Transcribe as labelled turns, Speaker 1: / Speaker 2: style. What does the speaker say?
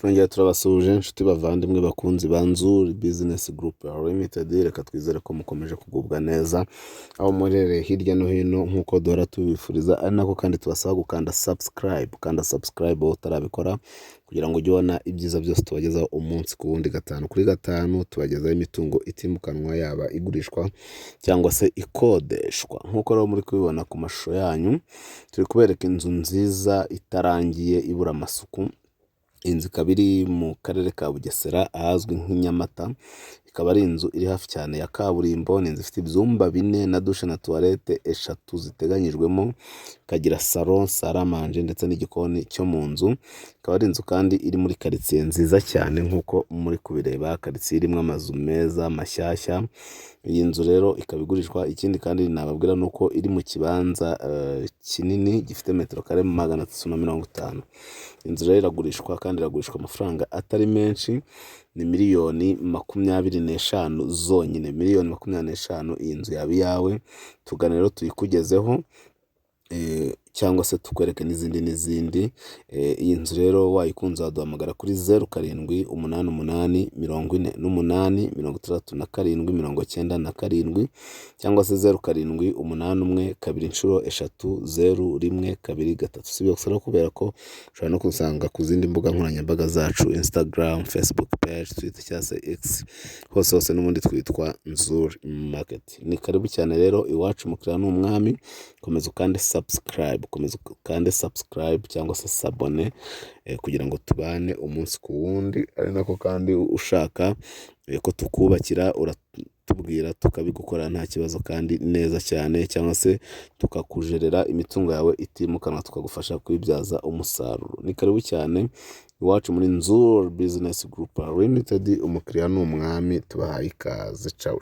Speaker 1: Turongera turabasuhuje inshuti bavandimwe bakunzi ba Nzuri Business Group Limited, reka twizere ko mukomeje kugubwa neza aho murereye hirya no hino nk'uko duhora tubifuriza, ari nako kandi tubasaba gukanda subscribe aho utarabikora kugira ngo ujye ubona ibyiza byose tubagezaho umunsi ku wundi, gatanu kuri gatanu tubagezaho imitungo itimukanwa, yaba igurishwa cyangwa se ikodeshwa. Nk'uko rero muri kubibona ku mashusho yanyu, turi kubereka inzu nziza itarangiye ibura amasuku. Inzu ikaba iri mu karere ka Bugesera ahazwi nk'i Nyamata, ikaba ari inzu iri hafi cyane ya kaburimbo. Ni inzu ifite ibyumba 4 na dushe na tuwarete 3 ziteganyijwemo, ikagira salon, saramanje ndetse n'igikoni cyo mu nzu. Ikaba ari inzu kandi iri muri quartier nziza cyane nk'uko muri kubireba, quartier irimo amazu meza mashyashya. Iyi nzu rero ikaba igurishwa. Ikindi kandi nababwira nuko iri mu kibanza kinini gifite metero kare 350. Inzu rero iragurishwa kandi iragurishwa amafaranga atari menshi, ni miliyoni 25 zonyine. Miliyoni 25 iyi nzu yaba iyawe. Tugane rero tuyikugezeho cyangwa se tukwereke n'izindi. Iyi nzu rero wayikunze waduhamagara kuri 0788886797 cyangwa se 0781223012. Sibyo gusa kubera ko ushobora no kusanga ku zindi mbuga nkoranyambaga zacu, Instagram, Facebook page, Twitter cyangwa se X, hose n'ubundi twitwa Nzuri Market. Ni karibu cyane rero iwacu, mukiriya ni umwami. Komeza ukande subscribe cyangwa se sabone kugira ngo tubane umunsi ku wundi. Ari nako kandi ushaka ko tukubakira uratubwira tukabigukora nta kibazo kandi neza cyane, cyangwa se tukakujerera imitungo yawe itimukanwa tukagufasha kwibyaza umusaruro. Ni karibu cyane iwacu muri Nzuri Business Group Limited. Umukiriya ni umwami, tubahaye ikaze. Ciao.